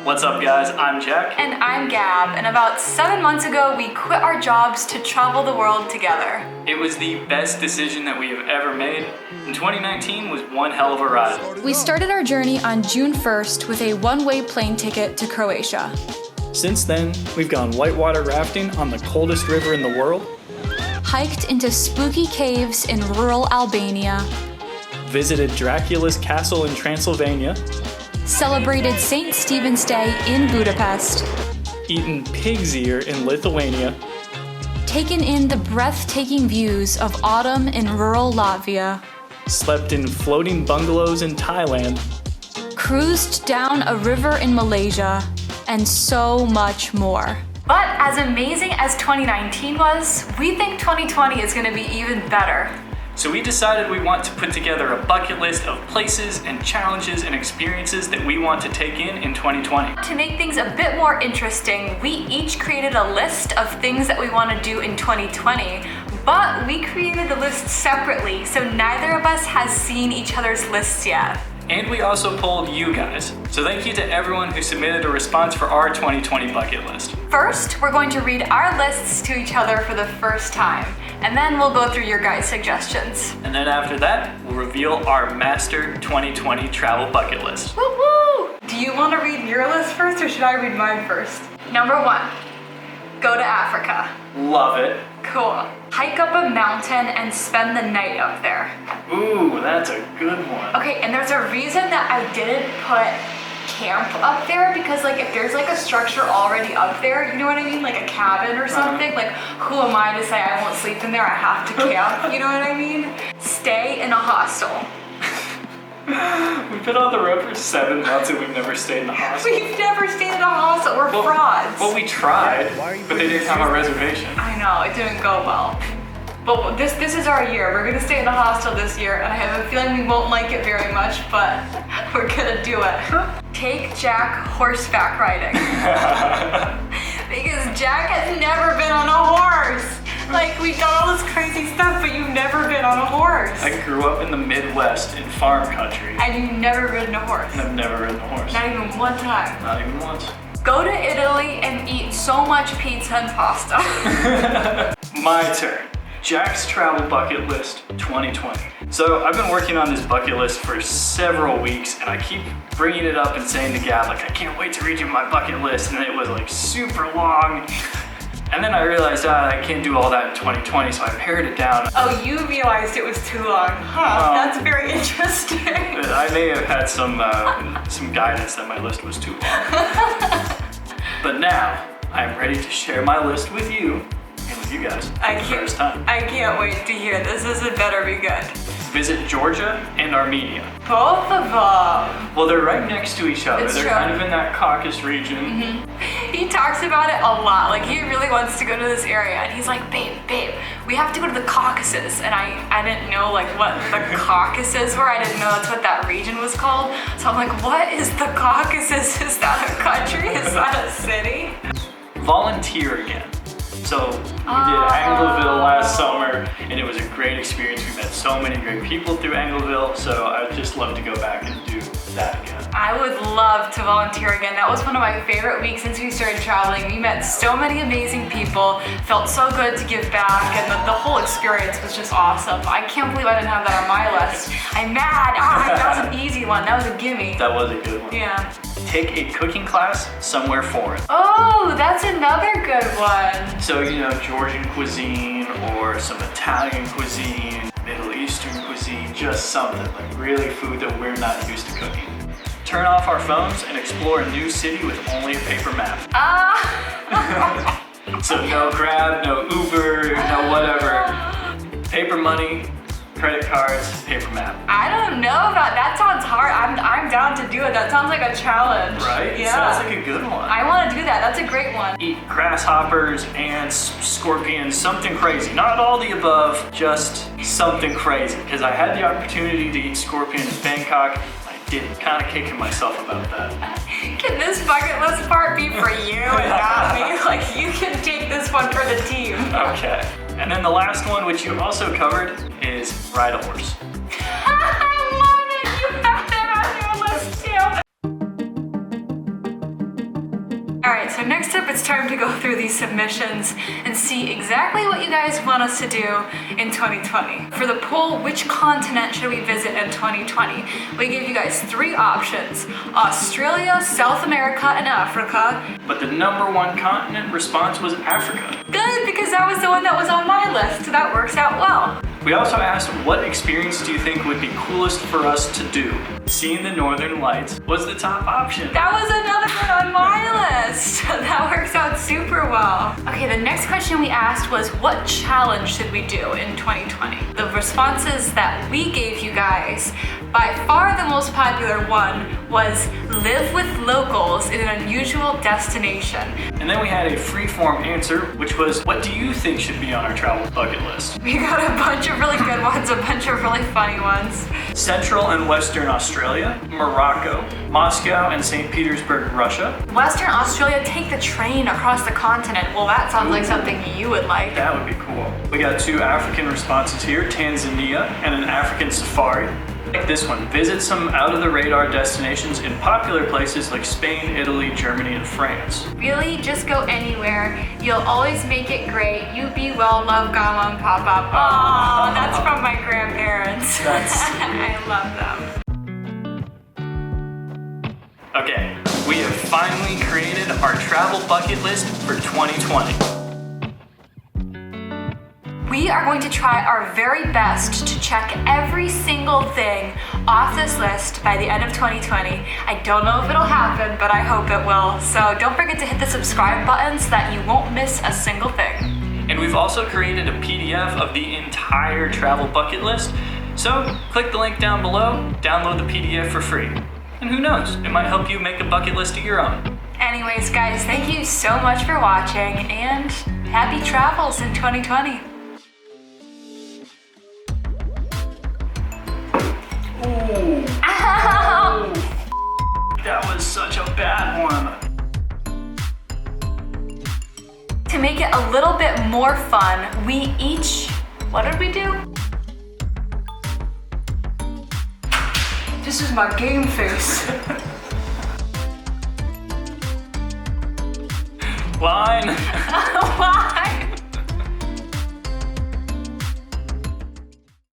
What's up guys, I'm Jack. And I'm Gab, and about 7 months ago we quit our jobs to travel the world together. It was the best decision that we have ever made, and 2019 was one hell of a ride. We started our journey on June 1st with a one-way plane ticket to Croatia. Since then, we've gone whitewater rafting on the coldest river in the world, Hiked into spooky caves in rural Albania, visited Dracula's castle in Transylvania, celebrated St. Stephen's Day in Budapest, eaten pig's ear in Lithuania, taken in the breathtaking views of autumn in rural Latvia, slept in floating bungalows in Thailand, cruised down a river in Malaysia, and so much more. But as amazing as 2019 was, we think 2020 is going to be even better. So we decided we want to put together a bucket list of places and challenges and experiences that we want to take in 2020. To make things a bit more interesting, we each created a list of things that we want to do in 2020, but we created the list separately, so neither of us has seen each other's lists yet. And we also polled you guys. So thank you to everyone who submitted a response for our 2020 bucket list. First, we're going to read our lists to each other for the first time, and then we'll go through your guys' suggestions. And then after that, we'll reveal our master 2020 travel bucket list. Woo woo! Do you want to read your list first, or should I read mine first? Number 1, go to Africa. Love it. Cool. Hike up a mountain and spend the night up there. Ooh, that's a good one. Okay, and there's a reason that I didn't put camp up there, because like if there's like a structure already up there, you know what I mean? Like a cabin or something, like who am I to say I won't sleep in there? I have to camp, you know what I mean? Stay in a hostel. We've been on the road for 7 months and we've never stayed in a hostel. We've never stayed in a hostel. We're frauds. Well, we tried, but they didn't have a reservation. I know, it didn't go well. But this is our year. We're gonna stay in a hostel this year, and I have a feeling we won't like it very much, but we're gonna do it. Take Jack horseback riding. Because Jack has never been on a horse. Like, we've done all this crazy stuff, but you've never been on a horse. I grew up in the Midwest in farm country. And you've never ridden a horse. And I've never ridden a horse. Not even one time. Not even once. Go to Italy and eat so much pizza and pasta. My turn. Jack's travel bucket list 2020. So I've been working on this bucket list for several weeks, and I keep bringing it up and saying to Gab, like, I can't wait to read you my bucket list, and it was like super long. And then I realized I can't do all that in 2020, so I pared it down. Oh, you realized it was too long. Huh, that's very interesting. I may have had some guidance that my list was too long. But now, I'm ready to share my list with you and with you guys for the first time. I can't wait to hear this. This had better be good. Visit Georgia and Armenia. Both of them. Well, they're right next to each other. It's They're true. kind of in that Caucasus region. Mm-hmm. He talks about it a lot. Like, he really wants to go to this area, and he's like, babe, we have to go to the Caucasus. And I didn't know like what the Caucasus were. I didn't know that's what that region was called. So I'm like, what is the Caucasus? Is that a country? Is that a city? Volunteer again. So we did Angleville last summer, and it was a great experience. We met so many great people through Angleville, so I'd just love to go back and do that again. I would love to volunteer again. That was one of my favorite weeks since we started traveling. We met so many amazing people, felt so good to give back, and the whole experience was just awesome. I can't believe I didn't have that on my list. I'm mad. That was an easy one. That was a gimme. That was a good one. Yeah. Take a cooking class somewhere foreign. Oh, that's another good one. So, you know, Georgian cuisine or some Italian cuisine, Middle Eastern cuisine, just something like really food that we're not used to cooking. Turn off our phones and explore a new city with only a paper map. So no Grab, no Uber, no whatever. Paper money, credit cards, paper map. I don't know about that. Sounds hard. I'm down to do it. That sounds like a challenge. Right? Yeah. Sounds like a good one. I want to do that. That's a great one. Eat grasshoppers, ants, scorpions, something crazy. Not all the above, just something crazy. Because I had the opportunity to eat scorpion in Bangkok. I did, kind of kicking myself about that. Can this bucket list part be for you and not me? Like, you can take this one for the team. Okay. And then the last one, which you also covered, is ride a horse. I love it. You have that on your list too. Alright, so next up it's time to go through these submissions and see exactly what you guys want us to do in 2020. For the poll, which continent should we visit in 2020? We gave you guys 3 options: Australia, South America, and Africa. But the #1 continent response was Africa. Good, because that was the one that was on my list, so that works out well. We also asked, what experience do you think would be coolest for us to do? Seeing the Northern Lights was the top option. That was another one on my list. That works out super well. Okay, the next question we asked was, what challenge should we do in 2020? The responses that we gave you guys, by far the most popular one was live with locals in an unusual destination. And then we had a free-form answer, which was, what do you think should be on our travel bucket list? We got a bunch of really good ones, a bunch of really funny ones. Central and Western Australia, Morocco, Moscow and St. Petersburg, Russia. Western Australia, take the train across the continent. Well, that sounds like something you would like. That would be cool. We got 2 African responses here, Tanzania and an African safari. Like this one, visit some out-of-the-radar destinations in popular places like Spain, Italy, Germany, and France. Really, just go anywhere. You'll always make it great. You be well, love, Galang, Papa. Oh, that's from my grandparents. I love them. Okay, we have finally created our travel bucket list for 2020. We are going to try our very best to check every single thing off this list by the end of 2020. I don't know if it'll happen, but I hope it will. So don't forget to hit the subscribe button so that you won't miss a single thing. And we've also created a PDF of the entire travel bucket list. So click the link down below, download the PDF for free. And who knows, it might help you make a bucket list of your own. Anyways, guys, thank you so much for watching and happy travels in 2020. Ooh. Ow! That was such a bad one. To make it a little bit more fun, we each, what did we do? This is my game face. Line.